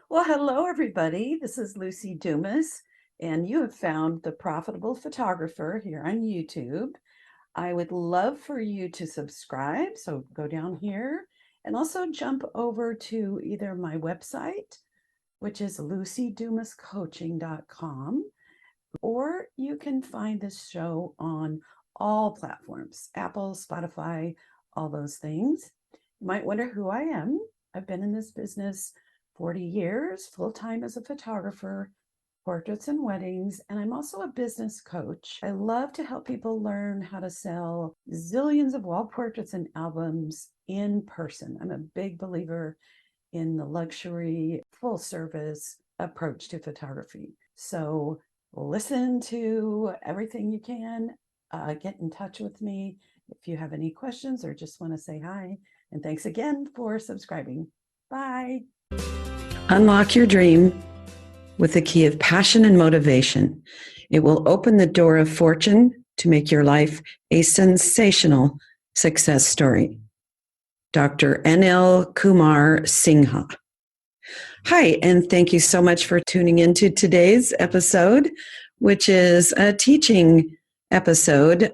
Well, hello, everybody. This is Luci Dumas, and you have found the Profitable Photographer here on YouTube. I would love for you to subscribe, so go down here and also jump over to either my website, which is lucidumascoaching.com, or you can find this show on all platforms, Apple, Spotify, all those things. You might wonder who I am. I've been in this business 40 years, full-time as a photographer, portraits and weddings, and I'm also a business coach. I love to help people learn how to sell zillions of wall portraits and albums in person. I'm a big believer in the luxury, full service approach to photography. So listen to everything you can. Get in touch with me if you have any questions or just want to say hi. And thanks again for subscribing. Bye. Unlock your dream with the key of passion and motivation. It will open the door of fortune to make your life a sensational success story. Dr. Anil Kumar Singha. Hi, and thank you so much for tuning into today's episode, which is a teaching episode,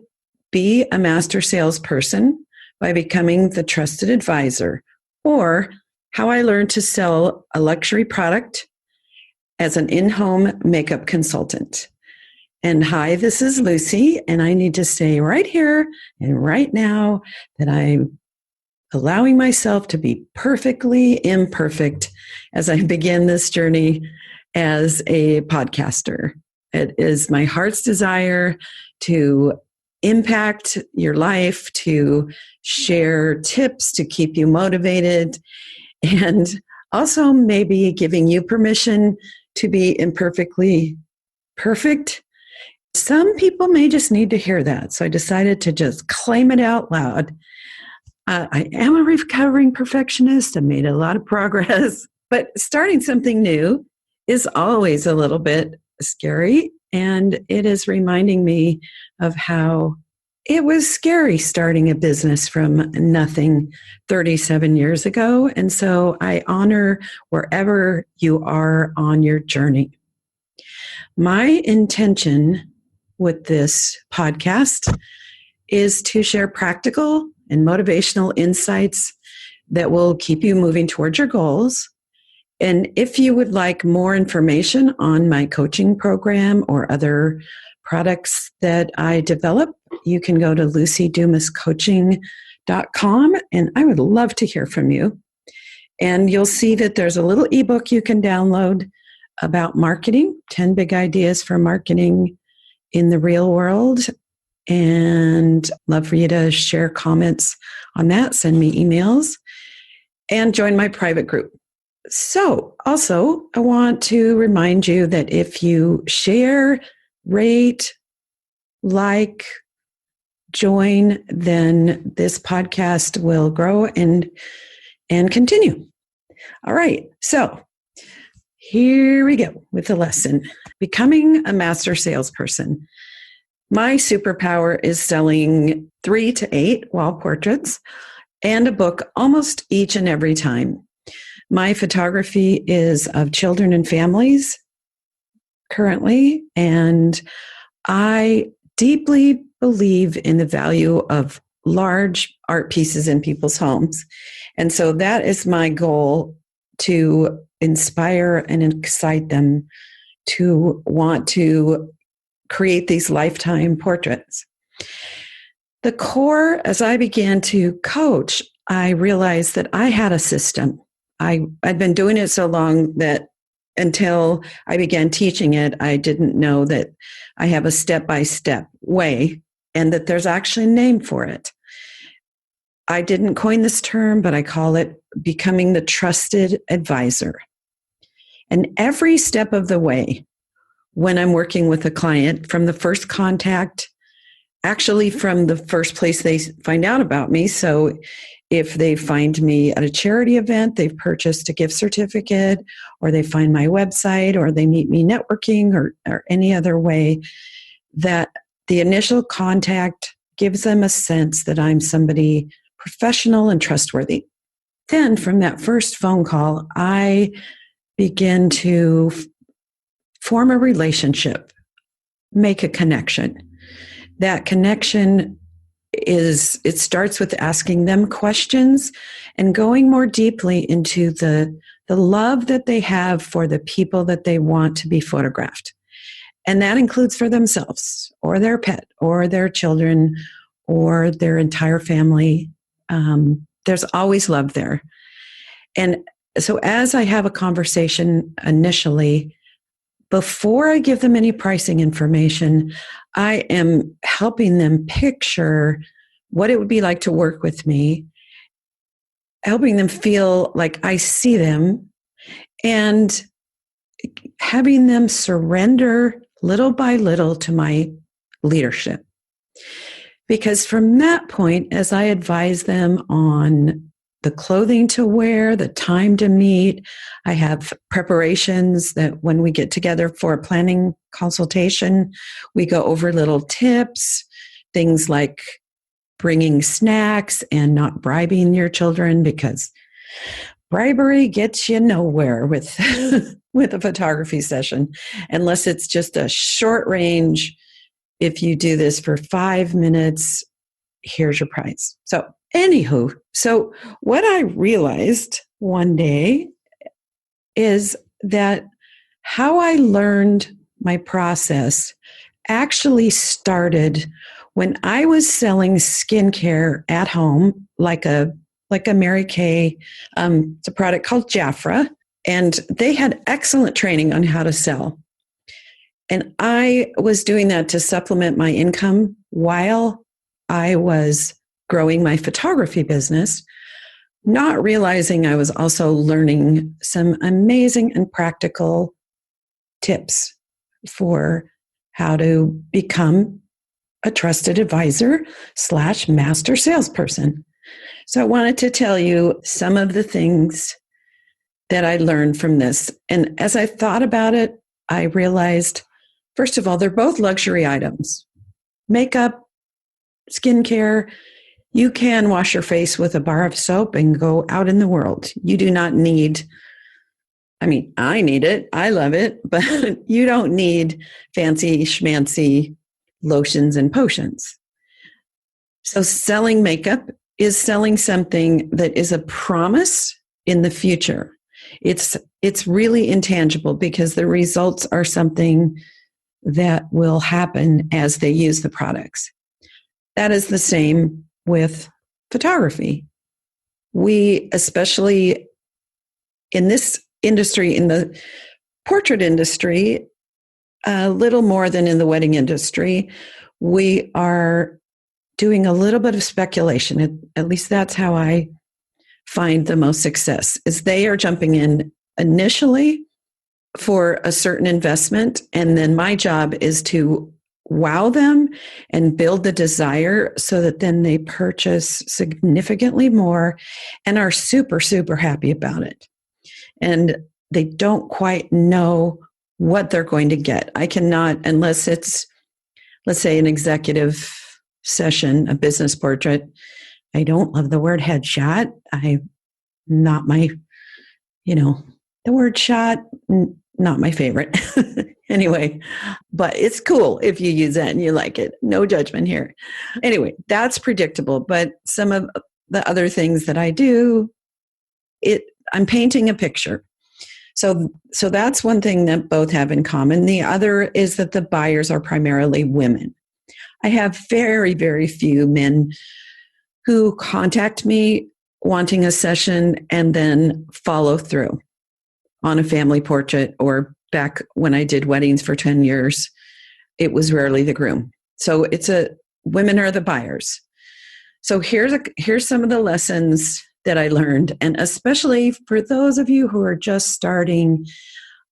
Be a Master Salesperson by Becoming the Trusted Advisor, or How I Learned to Sell a Luxury Product as an in-home makeup consultant. And hi, this is Luci, and I need to say right here and right now that I'm allowing myself to be perfectly imperfect as I begin this journey as a podcaster. It is my heart's desire to impact your life, to share tips to keep you motivated, and also maybe giving you permission to be imperfectly perfect. Some people may just need to hear that. So I decided to just claim it out loud. I am a recovering perfectionist. I made a lot of progress, but starting something new is always a little bit scary. And it is reminding me of how it was scary starting a business from nothing 37 years ago. And so I honor wherever you are on your journey. My intention with this podcast is to share practical and motivational insights that will keep you moving towards your goals. And if you would like more information on my coaching program or other products that I develop, you can go to lucidumascoaching.com, and I would love to hear from you. And you'll see that there's a little ebook you can download about marketing, 10 big ideas for marketing in the real world. And love for you to share comments on that, send me emails, and join my private group. So also, I want to remind you that if you share, rate, like, join, then this podcast will grow and continue. All right, so here we go with the lesson. Becoming a master salesperson. My superpower is selling 3 to 8 wall portraits and a book almost each and every time. My photography is of children and families currently, and I deeply believe in the value of large art pieces in people's homes. And so that is my goal, to inspire and excite them to want to create these lifetime portraits. The core, as I began to coach, I realized that I had a system. I'd been doing it so long that until I began teaching it, I didn't know that I have a step-by-step way and that there's actually a name for it. I didn't coin this term, but I call it becoming the trusted advisor. And every step of the way, when I'm working with a client, from the first contact, actually from the first place they find out about me. So if they find me at a charity event, they've purchased a gift certificate, or they find my website, or they meet me networking, or any other way, that the initial contact gives them a sense that I'm somebody professional and trustworthy. Then from that first phone call, I begin to form a relationship, make a connection. That connection it starts with asking them questions and going more deeply into the love that they have for the people that they want to be photographed. And that includes for themselves or their pet or their children or their entire family. There's always love there. And so as I have a conversation initially, before I give them any pricing information, I am helping them picture what it would be like to work with me, helping them feel like I see them, and having them surrender little by little to my leadership. Because from that point, as I advise them on the clothing to wear, the time to meet, I have preparations that when we get together for a planning consultation, we go over little tips, things like bringing snacks and not bribing your children, because bribery gets you nowhere with with a photography session, unless it's just a short range. If you do this for 5 minutes, here's your prize. So anywho, so what I realized one day is that how I learned my process actually started when I was selling skincare at home, like a Mary Kay. It's a product called Jafra, and they had excellent training on how to sell. And I was doing that to supplement my income while I was growing my photography business, not realizing I was also learning some amazing and practical tips for how to become a trusted advisor / master salesperson. So I wanted to tell you some of the things that I learned from this. And as I thought about it, I realized, first of all, they're both luxury items. Makeup, skincare, you can wash your face with a bar of soap and go out in the world. You do not need, I mean, I need it. I love it, but you don't need fancy schmancy lotions and potions. So selling makeup is selling something that is a promise in the future. It's really intangible because the results are something that will happen as they use the products. That is the same with photography. We, especially in this industry, in the portrait industry, a little more than in the wedding industry, we are doing a little bit of speculation. At least that's how I find the most success, is they are jumping in initially for a certain investment, and then my job is to wow them and build the desire so that then they purchase significantly more and are super, super happy about it. And they don't quite know what they're going to get. I cannot, unless it's, let's say, an executive session, a business portrait. I don't love the word headshot. Not my, the word shot, not my favorite. Anyway, but it's cool if you use that and you like it. No judgment here. Anyway, that's predictable. But some of the other things that I do, I'm painting a picture. So that's one thing that both have in common. The other is that the buyers are primarily women. I have very, very few men who contact me wanting a session and then follow through on a family portrait, or back when I did weddings for 10 years, it was rarely the groom. So women are the buyers. So here's some of the lessons that I learned. And especially for those of you who are just starting,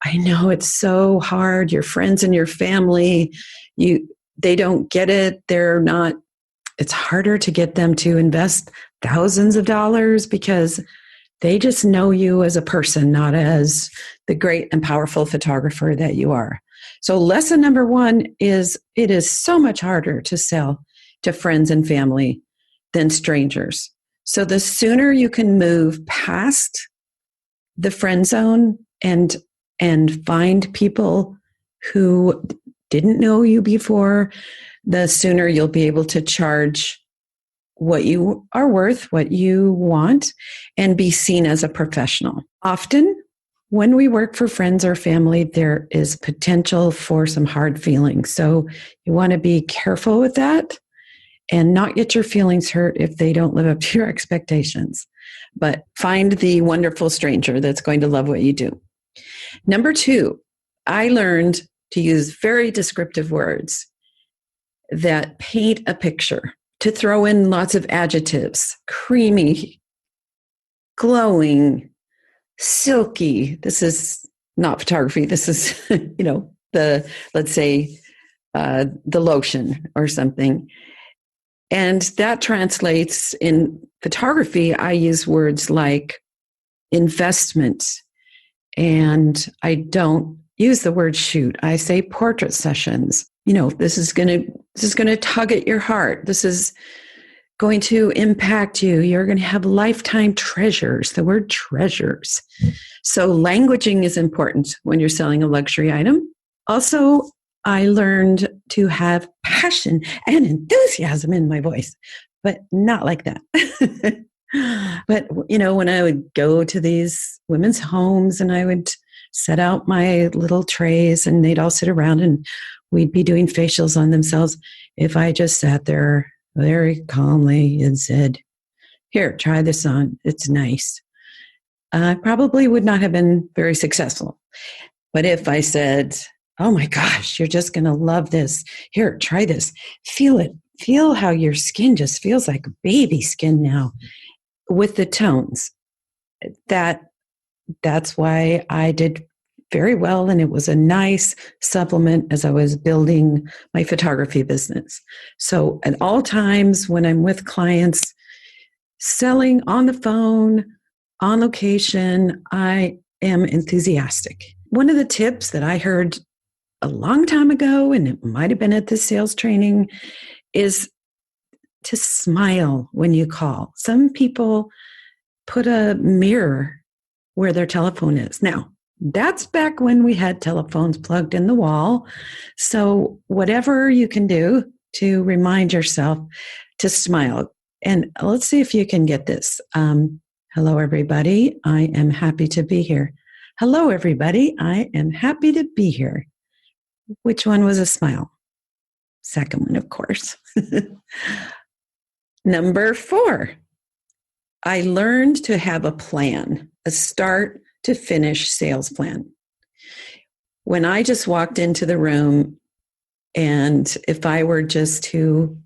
I know it's so hard. Your friends and your family, they don't get it. It's harder to get them to invest thousands of dollars because they just know you as a person, not as the great and powerful photographer that you are. So lesson number one is it is so much harder to sell to friends and family than strangers. So the sooner you can move past the friend zone and find people who didn't know you before, the sooner you'll be able to charge what you are worth, what you want, and be seen as a professional. Often, when we work for friends or family, there is potential for some hard feelings. So you want to be careful with that and not get your feelings hurt if they don't live up to your expectations. But find the wonderful stranger that's going to love what you do. Number 2, I learned to use very descriptive words that paint a picture, to throw in lots of adjectives: creamy, glowing, silky. This is not photography. This is, let's say, the lotion or something. And that translates in photography. I use words like investment, and I don't use the word shoot. I say portrait sessions. This is going to tug at your heart. This is going to impact you. You're going to have lifetime treasures. The word treasures. So languaging is important when you're selling a luxury item. Also, I learned to have passion and enthusiasm in my voice, but not like that. But, when I would go to these women's homes and I would set out my little trays and they'd all sit around and we'd be doing facials on themselves, if I just sat there very calmly and said, "Here, try this on. It's nice," I probably would not have been very successful. But if I said, "Oh my gosh, you're just going to love this. Here, try this. Feel it. Feel how your skin just feels like baby skin now," with the tones, that's why I did very well. And it was a nice supplement as I was building my photography business. So at all times when I'm with clients, selling on the phone, on location, I am enthusiastic. One of the tips that I heard a long time ago, and it might have been at the sales training, is to smile when you call. Some people put a mirror where their telephone is. Now, that's back when we had telephones plugged in the wall. So whatever you can do to remind yourself to smile. And let's see if you can get this. Hello, everybody. I am happy to be here. Hello, everybody. I am happy to be here. Which one was a smile? Second one, of course. Number 4, I learned to have a plan, a start to finish sales plan. When I just walked into the room, and if I were just to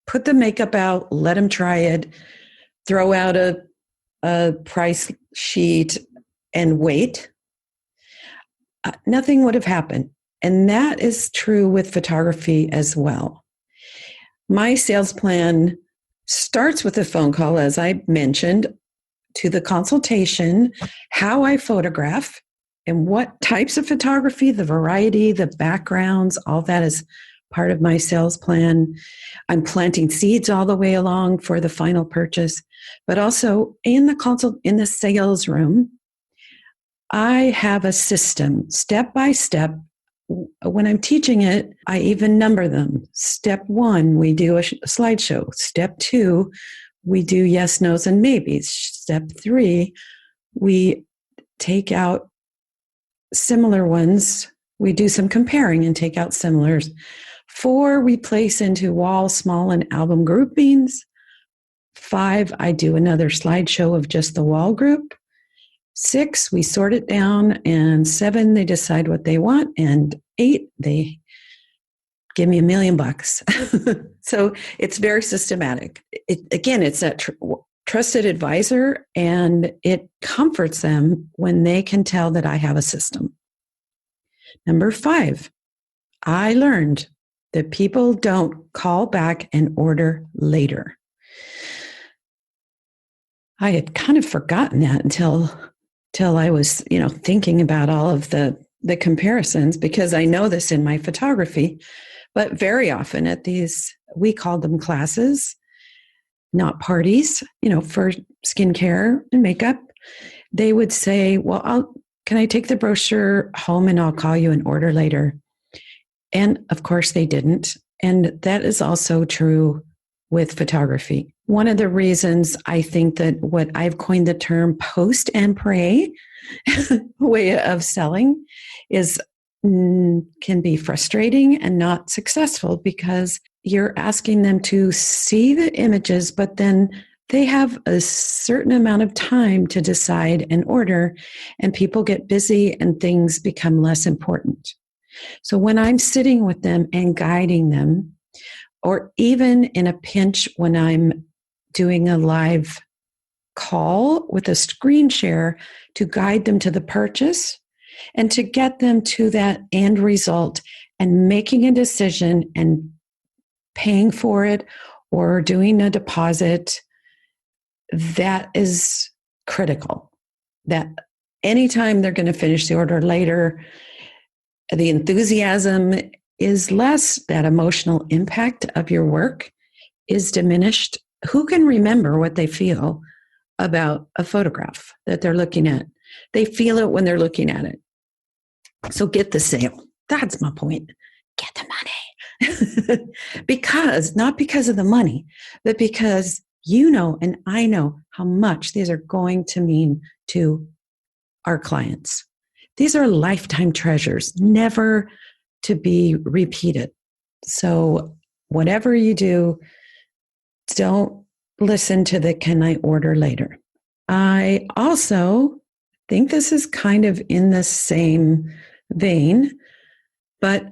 put the makeup out, let them try it, throw out a price sheet and wait, nothing would have happened. And that is true with photography as well. My sales plan starts with a phone call, as I mentioned, to the consultation, how I photograph and what types of photography, the variety, the backgrounds, all that is part of my sales plan. I'm planting seeds all the way along for the final purchase, but also in the sales room, I have a system, step by step. When I'm teaching it, I even number them. Step 1, we do a slideshow. Step 2, we do yes, no's, and maybes. Step 3, we take out similar ones. We do some comparing and take out similars. 4, we place into wall, small, and album groupings. 5, I do another slideshow of just the wall group. 6, we sort it down, and 7, they decide what they want, and 8, they give me $1 million. So it's very systematic. It's that trusted advisor, and it comforts them when they can tell that I have a system. Number 5, I learned that people don't call back and order later. I had kind of forgotten that until I was, thinking about all of the comparisons, because I know this in my photography, but very often at these, we called them classes, not parties, for skincare and makeup, they would say, well, can I take the brochure home and I'll call you and order later? And of course they didn't. And that is also true with photography. One of the reasons I think that what I've coined the term post and pray way of selling is can be frustrating and not successful because you're asking them to see the images, but then they have a certain amount of time to decide and order, and people get busy and things become less important. So when I'm sitting with them and guiding them, or even in a pinch when I'm doing a live call with a screen share to guide them to the purchase and to get them to that end result and making a decision and paying for it or doing a deposit, that is critical. That anytime they're going to finish the order later, the enthusiasm is less, that emotional impact of your work is diminished. Who can remember what they feel about a photograph that they're looking at? They feel it when they're looking at it. So get the sale. That's my point. Get the money. Because, not because of the money, but because you know and I know how much these are going to mean to our clients. These are lifetime treasures, never to be repeated. So whatever you do, don't listen to the can I order later. I also think this is kind of in the same vein, but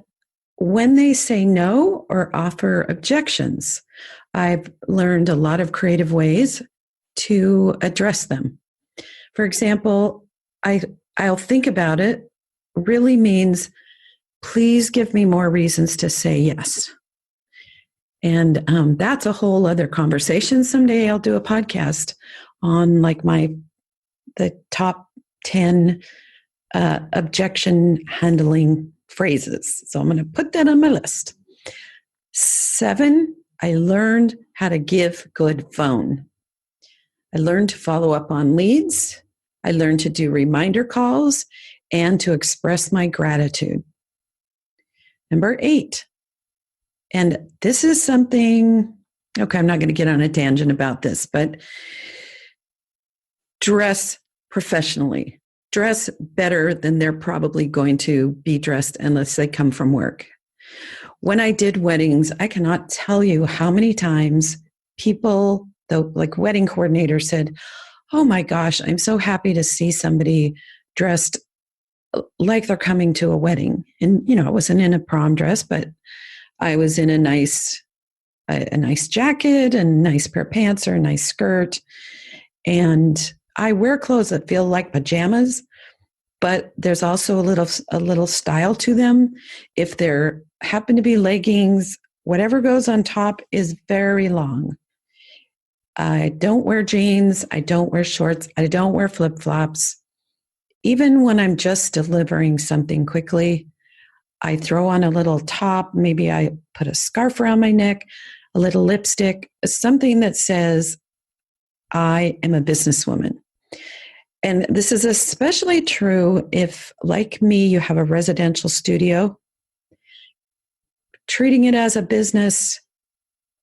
when they say no or offer objections, I've learned a lot of creative ways to address them. For example, I'll think about it really means, please give me more reasons to say yes. And that's a whole other conversation. Someday I'll do a podcast on like the top 10 objection handling phrases. So I'm going to put that on my list. 7, I learned how to give good phone. I learned to follow up on leads. I learned to do reminder calls and to express my gratitude. Number 8, and this is something, okay, I'm not going to get on a tangent about this, but dress professionally. Dress better than they're probably going to be dressed unless they come from work. When I did weddings, I cannot tell you how many times people, like wedding coordinators, said, oh my gosh, I'm so happy to see somebody dressed like they're coming to a wedding. And, I wasn't in a prom dress, but I was in a nice jacket and a nice pair of pants or a nice skirt. And I wear clothes that feel like pajamas, but there's also a little style to them. If there happen to be leggings, whatever goes on top is very long. I don't wear jeans. I don't wear shorts. I don't wear flip-flops. Even when I'm just delivering something quickly, I throw on a little top. Maybe I put a scarf around my neck, a little lipstick, something that says, I am a businesswoman. And this is especially true if, like me, you have a residential studio. Treating it as a business,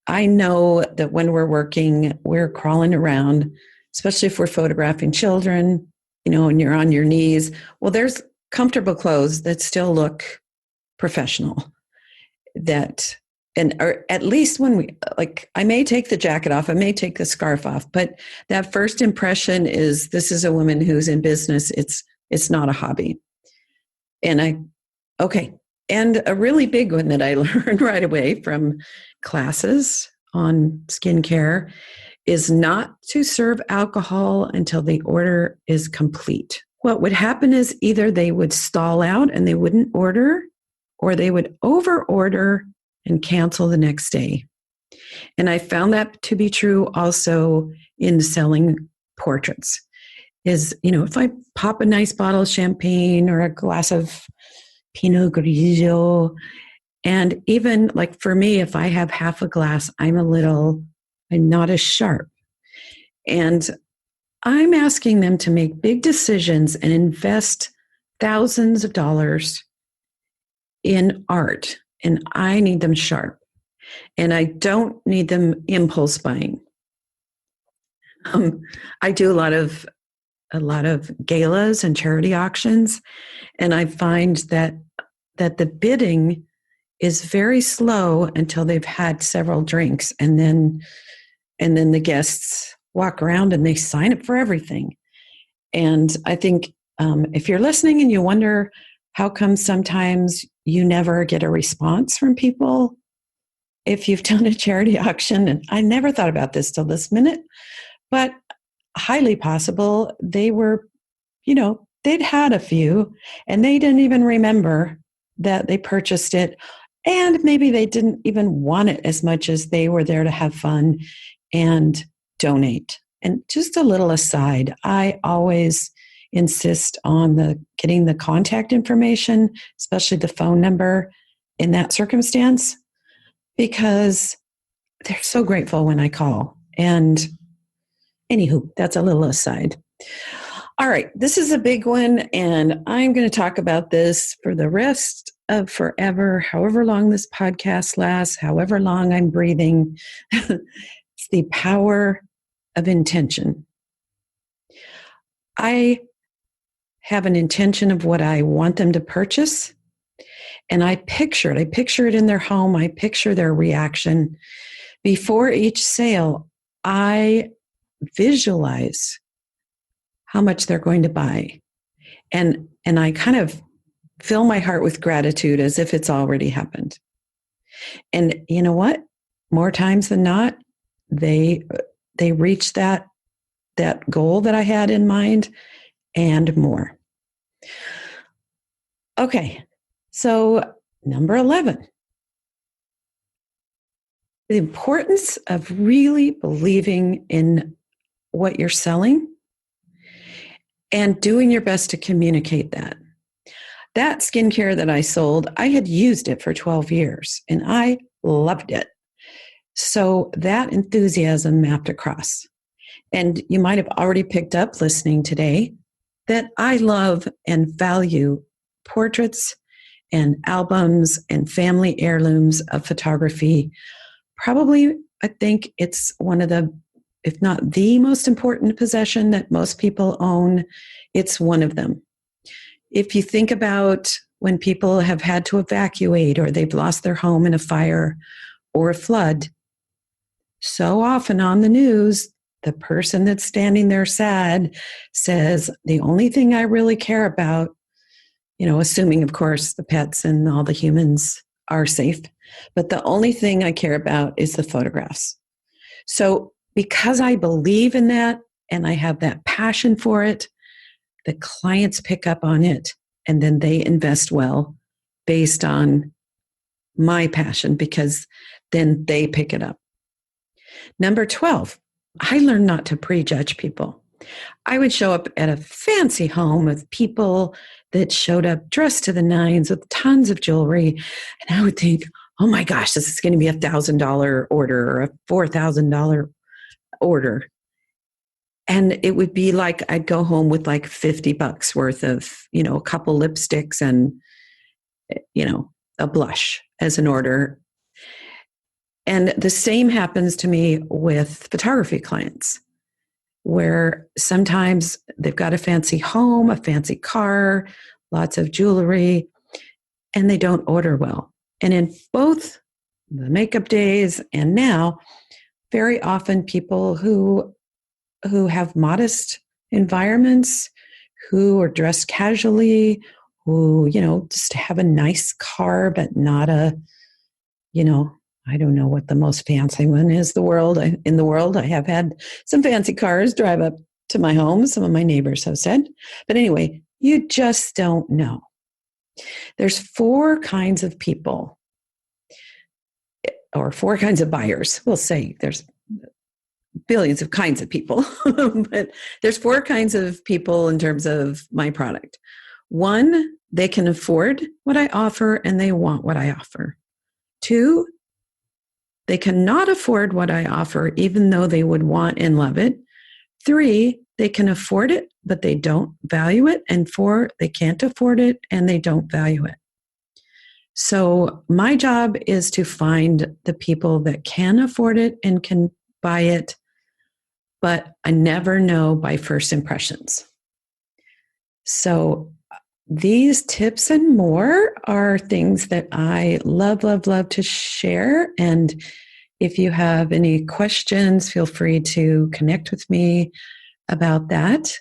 I know that when we're working, we're crawling around, especially if we're photographing children, and you're on your knees. Well, there's comfortable clothes that still look professional. Or at least when I may take the jacket off, I may take the scarf off, but that first impression is this is a woman who's in business. It's not a hobby. And a really big one that I learned right away from classes on skincare is not to serve alcohol until the order is complete. What would happen is either they would stall out and they wouldn't order, or they would over order and cancel the next day. And I found that to be true also in selling portraits. If I pop a nice bottle of champagne or a glass of Pinot Grigio, and even like for me, if I have half a glass, I'm not as sharp. And I'm asking them to make big decisions and invest thousands of dollars in art, and I need them sharp, and I don't need them impulse buying. I do a lot of galas and charity auctions, and I find that the bidding is very slow until they've had several drinks, and then the guests walk around and they sign up for everything. And I think if you're listening and you wonder how come sometimes you never get a response from people if you've done a charity auction, and I never thought about this till this minute, but highly possible they were, they'd had a few and they didn't even remember that they purchased it. And maybe they didn't even want it as much as they were there to have fun and donate. And just a little aside, I always insist on getting the contact information, especially the phone number in that circumstance, because they're so grateful when I call. And anywho, that's a little aside. All right, this is a big one, and I'm going to talk about this for the rest of forever, however long this podcast lasts, however long I'm breathing. It's the power of intention. I have an intention of what I want them to purchase, and I picture it. I picture it in their home. I picture their reaction. Before each sale, I visualize how much they're going to buy. And I kind of fill my heart with gratitude as if it's already happened. And you know what? More times than not, they reach that goal that I had in mind and more. Okay, so number 11. The importance of really believing in what you're selling and doing your best to communicate that. That skincare that I sold, I had used it for 12 years and I loved it. So that enthusiasm mapped across. And you might have already picked up listening today that I love and value portraits and albums and family heirlooms of photography. Probably, I think it's one of the, if not the most important possession that most people own, it's one of them. If you think about when people have had to evacuate or they've lost their home in a fire or a flood, so often on the news, the person that's standing there sad says, the only thing I really care about, assuming, of course, the pets and all the humans are safe, but the only thing I care about is the photographs. So because I believe in that and I have that passion for it, the clients pick up on it and then they invest well based on my passion because then they pick it up. Number 12, I learned not to prejudge people. I would show up at a fancy home with people that showed up dressed to the nines with tons of jewelry. And I would think, oh my gosh, this is going to be $1,000 order or a $4,000 order. And it would be like I'd go home with like $50 worth of, a couple lipsticks and, a blush as an order. And the same happens to me with photography clients, where sometimes they've got a fancy home, a fancy car, lots of jewelry, and they don't order well. And in both the makeup days and now, very often people who have modest environments, who are dressed casually, who, just have a nice car, but not a, I don't know what the most fancy one is in the world. I have had some fancy cars drive up to my home. Some of my neighbors have said. But anyway, you just don't know. There's 4 kinds of people, or 4 kinds of buyers. We'll say there's billions of kinds of people, but there's 4 kinds of people in terms of my product. 1, they can afford what I offer and they want what I offer. 2, they cannot afford what I offer even though they would want and love it. 3, they can afford it, but they don't value it. And 4, they can't afford it and they don't value it. So my job is to find the people that can afford it and can buy it, but I never know by first impressions. So these tips and more are things that I love to share. And if you have any questions, feel free to connect with me about that.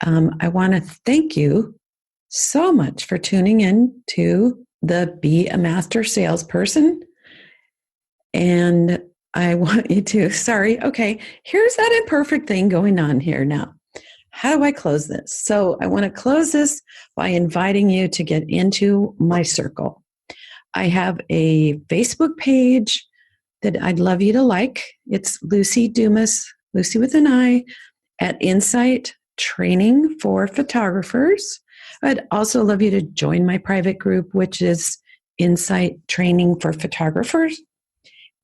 I want to thank you so much for tuning in to the Be a Master Salesperson. And I want you to, here's that imperfect thing going on here now. How do I close this? So I want to close this by inviting you to get into my circle. I have a Facebook page that I'd love you to like. It's Luci Dumas, Lucy with an I, at Insight Training for Photographers. I'd also love you to join my private group, which is Insight Training for Photographers.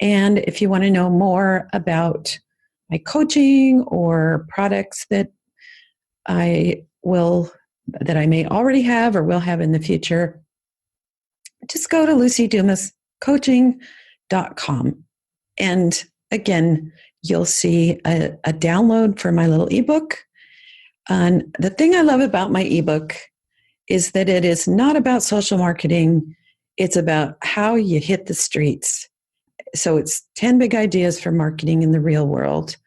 And if you want to know more about my coaching or products that I may already have or will have in the future, just go to lucidumascoaching.com. And again, you'll see a download for my little ebook. And the thing I love about my ebook is that it is not about social marketing. It's about how you hit the streets. So it's 10 big ideas for marketing in the real world.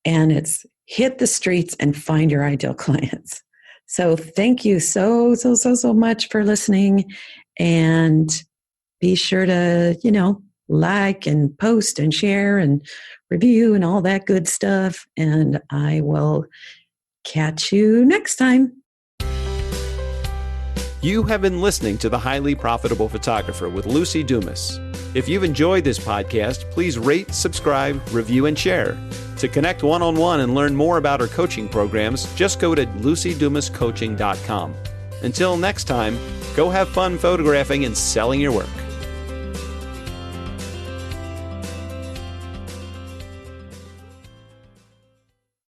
And it's hit the streets and find your ideal clients. So thank you so much for listening. And be sure to, like and post and share and review and all that good stuff. And I will catch you next time. You have been listening to The Highly Profitable Photographer with Luci Dumas. If you've enjoyed this podcast, please rate, subscribe, review, and share. To connect one-on-one and learn more about our coaching programs, just go to lucidumascoaching.com. Until next time, go have fun photographing and selling your work.